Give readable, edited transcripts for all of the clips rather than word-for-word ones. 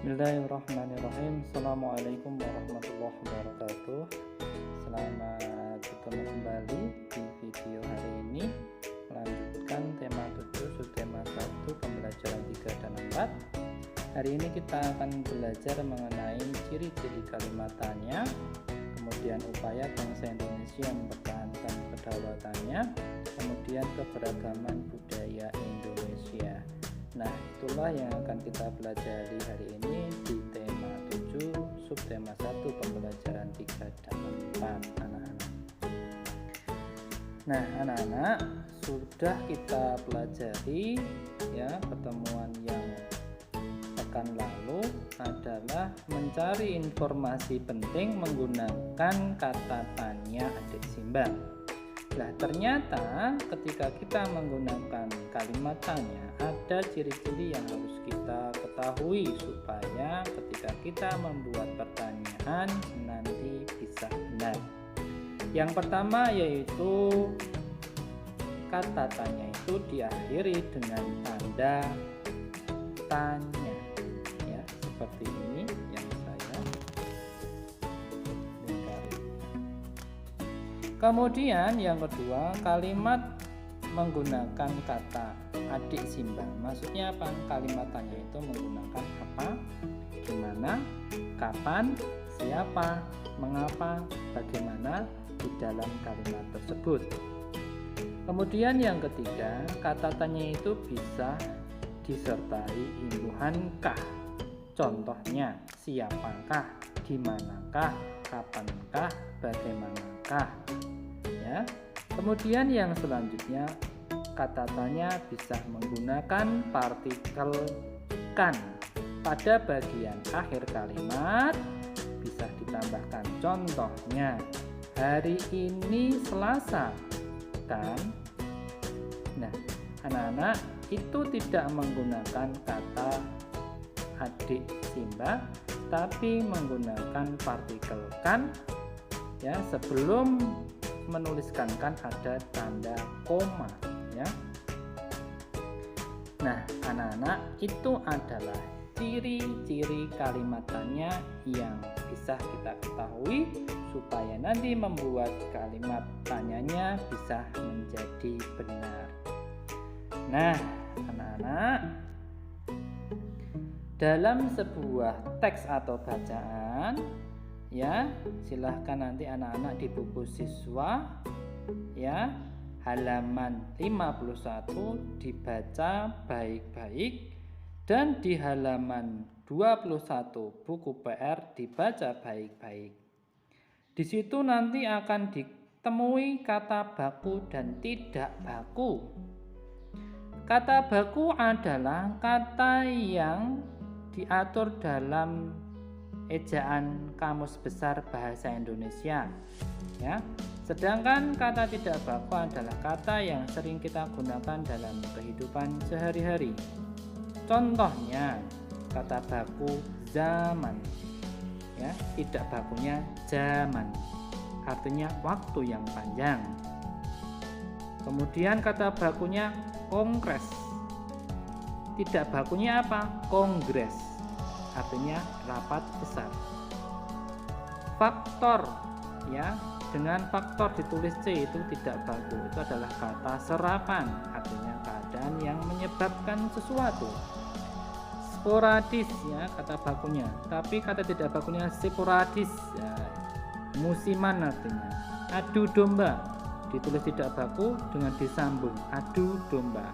Bismillahirrahmanirrahim. Assalamualaikum warahmatullahi wabarakatuh. Selamat bertemu kembali di video hari ini, melanjutkan tema 7 subtema 1 pembelajaran 3 dan 4. Hari ini kita akan belajar mengenai ciri-ciri kalimat tanya, kemudian upaya bangsa Indonesia mempertahankan kedaulatannya, kemudian keberagaman budaya Indonesia. Nah, itulah yang akan kita pelajari hari ini di tema 7 subtema 1 pembelajaran 3 dan 4 anak-anak. Nah, anak-anak, sudah kita pelajari ya, pertemuan yang pekan lalu adalah mencari informasi penting menggunakan kata tanya adik simbang. Nah, ternyata ketika kita menggunakan kalimat tanya, ada ciri-ciri yang harus kita ketahui supaya ketika kita membuat pertanyaan nanti bisa benar. Yang pertama yaitu kata tanya itu diakhiri dengan tanda tanya. Ya, seperti ini yang saya lingkari. Kemudian yang kedua, kalimat menggunakan kata adik simbang. Maksudnya apa? Kalimat tanya itu menggunakan apa, gimana, kapan, siapa, mengapa, bagaimana di dalam kalimat tersebut. Kemudian yang ketiga, kata tanya itu bisa disertai imbuhan kah. Contohnya, siapakah, dimanakah, kapankah, bagaimanakah. Ya. Kemudian yang selanjutnya, kata tanya bisa menggunakan partikel kan. Pada bagian akhir kalimat bisa ditambahkan contohnya, hari ini Selasa kan. Nah, anak-anak, itu tidak menggunakan kata adik simbang tapi menggunakan partikel kan ya, sebelum menuliskan kan ada tanda koma ya. Nah, anak-anak, itu adalah ciri-ciri kalimat tanya yang bisa kita ketahui supaya nanti membuat kalimat tanyanya bisa menjadi benar. Nah, anak-anak, dalam sebuah teks atau bacaan ya, silahkan nanti anak-anak di buku siswa ya, halaman 51 dibaca baik-baik, dan di halaman 21 buku PR dibaca baik-baik. Di situ nanti akan ditemui kata baku dan tidak baku. Kata baku adalah kata yang diatur dalam ejaan Kamus Besar Bahasa Indonesia ya. Sedangkan kata tidak baku adalah kata yang sering kita gunakan dalam kehidupan sehari-hari. Contohnya, kata baku zaman ya, tidak bakunya zaman, artinya waktu yang panjang. Kemudian kata bakunya kongres, tidak bakunya apa? Kongres, artinya rapat besar. Faktor ya, dengan faktor ditulis C itu tidak baku, itu adalah kata serapan, artinya keadaan yang menyebabkan sesuatu. Sporadis ya, kata bakunya, tapi kata tidak bakunya sporadis ya, musiman artinya. Adu domba, ditulis tidak baku dengan disambung adu domba,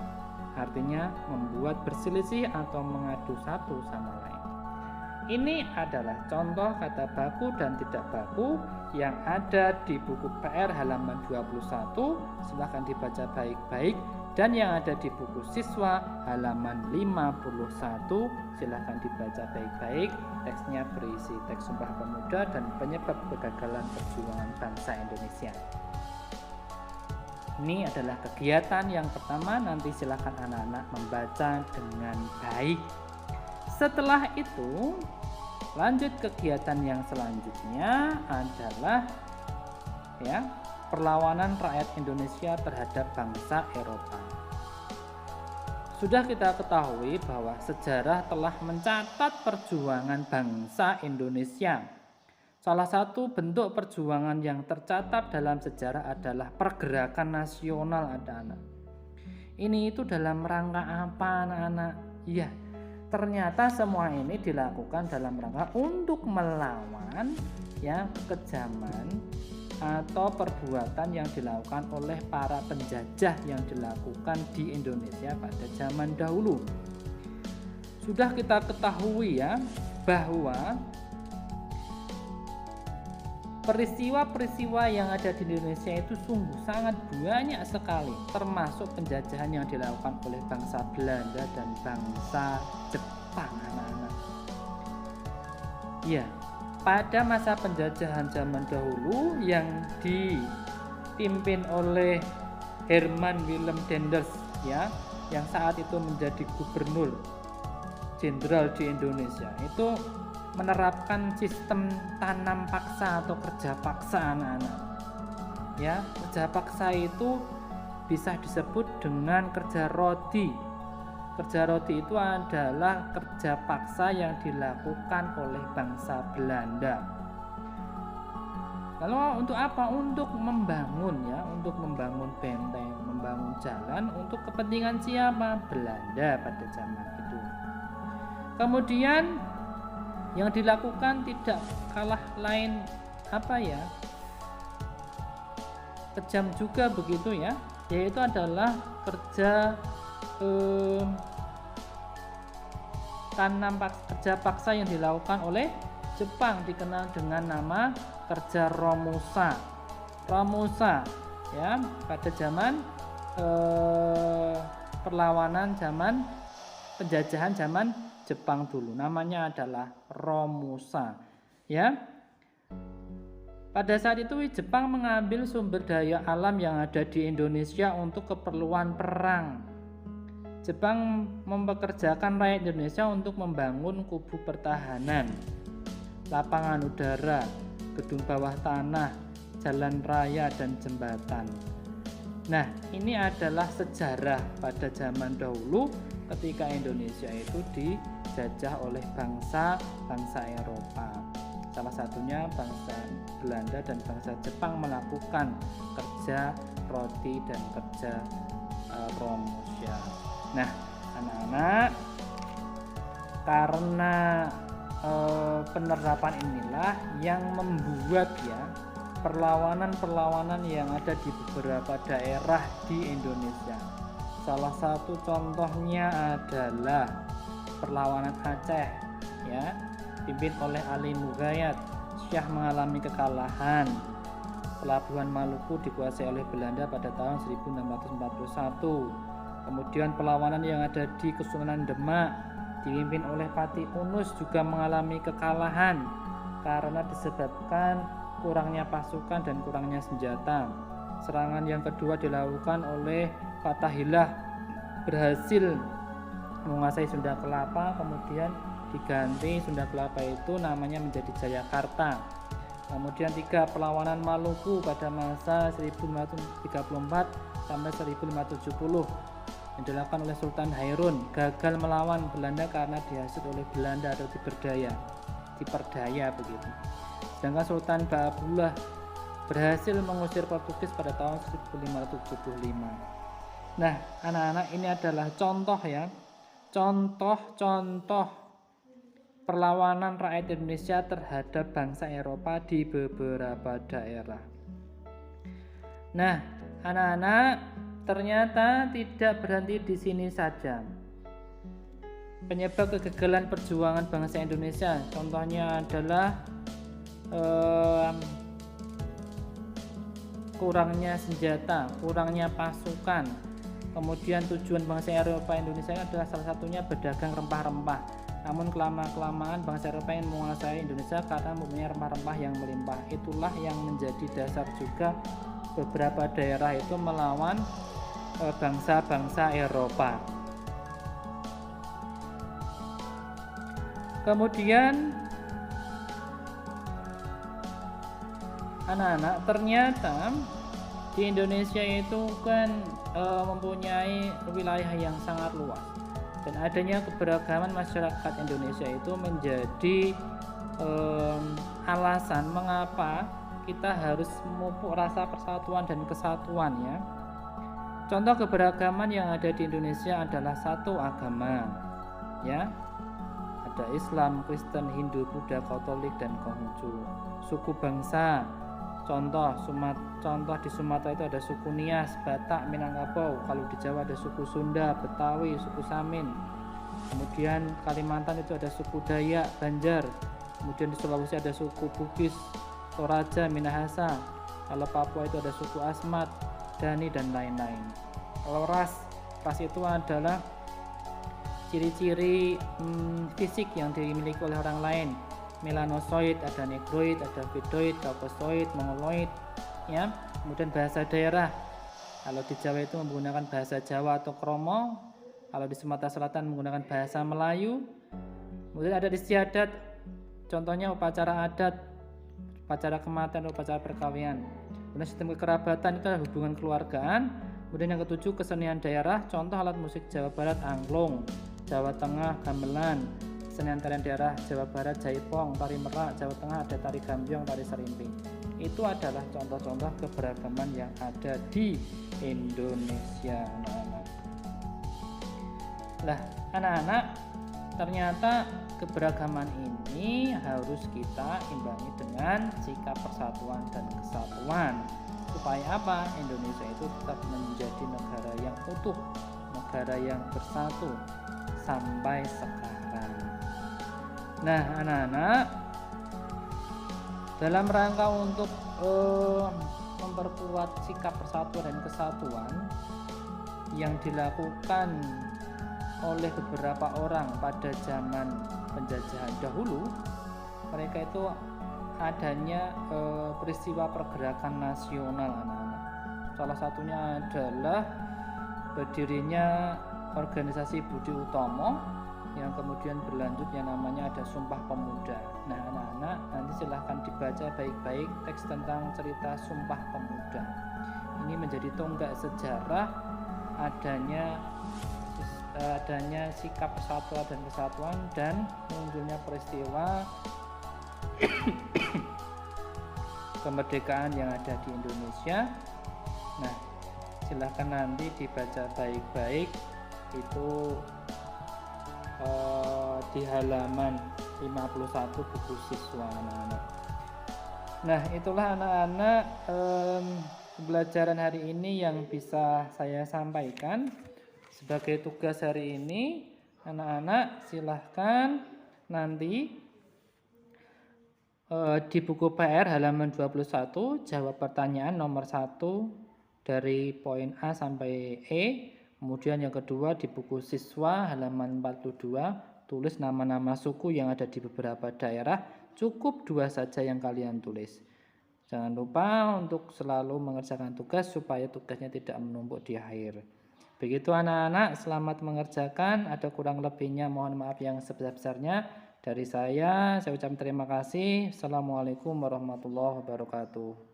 artinya membuat berselisih atau mengadu satu sama lain. Ini adalah contoh kata baku dan tidak baku yang ada di buku PR halaman 21. Silahkan dibaca baik-baik. Dan yang ada di buku siswa halaman 51, silahkan dibaca baik-baik. Teksnya berisi teks Sumpah Pemuda dan penyebab kegagalan perjuangan bangsa Indonesia. Ini adalah kegiatan yang pertama, nanti silahkan anak-anak membaca dengan baik. Setelah itu, lanjut kegiatan yang selanjutnya adalah ya, perlawanan rakyat Indonesia terhadap bangsa Eropa. Sudah kita ketahui bahwa sejarah telah mencatat perjuangan bangsa Indonesia. Salah satu bentuk perjuangan yang tercatat dalam sejarah adalah pergerakan nasional anak-anak. Ini itu dalam rangka apa anak-anak? Ya, ternyata semua ini dilakukan dalam rangka untuk melawan ya kekejaman atau perbuatan yang dilakukan oleh para penjajah yang dilakukan di Indonesia pada zaman dahulu. Sudah kita ketahui ya bahwa peristiwa-peristiwa yang ada di Indonesia itu sungguh sangat banyak sekali, termasuk penjajahan yang dilakukan oleh bangsa Belanda dan bangsa Jepang anak-anak. Ya, pada masa penjajahan zaman dahulu yang dipimpin oleh Herman Willem Daenders ya, yang saat itu menjadi gubernur jenderal di Indonesia, itu menerapkan sistem tanam paksa atau kerja paksa anak-anak. Ya, kerja paksa itu bisa disebut dengan kerja rodi. Kerja rodi itu adalah kerja paksa yang dilakukan oleh bangsa Belanda. Lalu untuk apa? Untuk membangun ya, untuk membangun benteng, membangun jalan untuk kepentingan siapa? Belanda pada zaman itu. Kemudian yang dilakukan tidak kalah lain apa ya? Kejam juga begitu ya, yaitu adalah kerja kerja paksa yang dilakukan oleh Jepang, dikenal dengan nama kerja Romusa. Romusa ya, pada zaman perlawanan zaman penjajahan zaman Jepang dulu, namanya adalah Romusa ya. Pada saat itu Jepang mengambil sumber daya alam yang ada di Indonesia untuk keperluan perang. Jepang mempekerjakan rakyat Indonesia untuk membangun kubu pertahanan, lapangan udara, gedung bawah tanah, jalan raya, dan jembatan. Nah, ini adalah sejarah pada zaman dahulu ketika Indonesia itu dijajah oleh bangsa Eropa. Salah satunya bangsa Belanda dan bangsa Jepang melakukan kerja roti dan kerja Romusya. Nah, anak-anak, karena penerapan inilah yang membuat ya perlawanan-perlawanan yang ada di beberapa daerah di Indonesia. Salah satu contohnya adalah perlawanan Aceh ya, dipimpin oleh Ali Nurhayat. Syah mengalami kekalahan. Pelabuhan Maluku dikuasai oleh Belanda pada tahun 1641. Kemudian perlawanan yang ada di Kesultanan Demak dipimpin oleh Patih Unus juga mengalami kekalahan karena disebabkan kurangnya pasukan dan kurangnya senjata. Serangan yang kedua dilakukan oleh Fathahillah, berhasil menguasai Sunda Kelapa, kemudian diganti Sunda Kelapa itu namanya menjadi Jayakarta. Kemudian 3 perlawanan Maluku pada masa 1534 sampai 1570 yang dilakukan oleh Sultan Hairun, gagal melawan Belanda karena dihasut oleh Belanda atau diperdaya begitu. Sedangkan Sultan Baabullah berhasil mengusir Portugis pada tahun 1575. Nah, anak-anak, ini adalah contoh ya, contoh perlawanan rakyat Indonesia terhadap bangsa Eropa di beberapa daerah. Nah, anak-anak, ternyata tidak berhenti di sini saja. Penyebab kegagalan perjuangan bangsa Indonesia contohnya adalah kurangnya senjata, kurangnya pasukan. Kemudian tujuan bangsa Eropa Indonesia adalah salah satunya berdagang rempah-rempah. Namun kelamaan bangsa Eropa ingin menguasai Indonesia karena mempunyai rempah-rempah yang melimpah. Itulah yang menjadi dasar juga beberapa daerah itu melawan bangsa-bangsa Eropa. Kemudian anak-anak, ternyata di Indonesia itu kan mempunyai wilayah yang sangat luas. Dan adanya keberagaman masyarakat Indonesia itu menjadi alasan mengapa kita harus memupuk rasa persatuan dan kesatuan ya. Contoh keberagaman yang ada di Indonesia adalah satu agama ya. Ada Islam, Kristen, Hindu, Buddha, Katolik, dan Konghucu. Suku bangsa, contoh di Sumatera itu ada suku Nias, Batak, Minangkabau. Kalau di Jawa ada suku Sunda, Betawi, suku Samin. Kemudian Kalimantan itu ada suku Dayak, Banjar. Kemudian di Sulawesi ada suku Bugis, Toraja, Minahasa. Kalau Papua itu ada suku Asmat, Dani, dan lain-lain. Kalau ras itu adalah ciri-ciri fisik yang dimiliki oleh orang lain. Melanosoid, ada negroid, ada vedoid, kaukasoid, mongoloid ya. Kemudian bahasa daerah, kalau di Jawa itu menggunakan bahasa Jawa atau Kromo, kalau di Sumatera Selatan menggunakan bahasa Melayu. Kemudian ada istiadat, contohnya upacara adat, upacara kematian, upacara perkawinan. Kemudian sistem kekerabatan itu adalah hubungan keluargaan. Kemudian yang ketujuh, kesenian daerah, contoh alat musik Jawa Barat angklung, Jawa Tengah gamelan, kesenian tarian daerah Jawa Barat jaipong, tari merak, Jawa Tengah ada tari gambyong, tari serimpi. Itu adalah contoh-contoh keberagaman yang ada di Indonesia, anak-anak. Lah, anak-anak, ternyata keberagaman ini harus kita imbangi dengan sikap persatuan dan kesatuan. Supaya apa? Indonesia itu tetap menjadi negara yang utuh, negara yang bersatu sampai sekarang. Nah, anak-anak, dalam rangka untuk memperkuat sikap persatuan dan kesatuan yang dilakukan oleh beberapa orang pada zaman penjajahan dahulu, mereka itu adanya peristiwa pergerakan nasional, anak-anak. Salah satunya adalah berdirinya organisasi Budi Utomo yang kemudian berlanjut yang namanya ada Sumpah Pemuda. Nah, anak-anak, nanti silahkan dibaca baik-baik teks tentang cerita Sumpah Pemuda. Ini menjadi tonggak sejarah adanya sikap persatuan dan kesatuan dan munculnya peristiwa kemerdekaan yang ada di Indonesia. Nah, silahkan nanti dibaca baik-baik itu di halaman 51 buku siswa, anak-anak. Nah, itulah anak-anak pembelajaran hari ini yang bisa saya sampaikan. Sebagai tugas hari ini, anak-anak silahkan nanti di buku PR halaman 21 jawab pertanyaan nomor 1 dari poin A sampai E. Kemudian yang kedua di buku siswa halaman 42 tulis nama-nama suku yang ada di beberapa daerah. Cukup 2 saja yang kalian tulis. Jangan lupa untuk selalu mengerjakan tugas supaya tugasnya tidak menumpuk di akhir. Begitu anak-anak, selamat mengerjakan. Ada kurang lebihnya mohon maaf yang sebesar-besarnya. Dari saya ucapkan terima kasih. Assalamualaikum warahmatullahi wabarakatuh.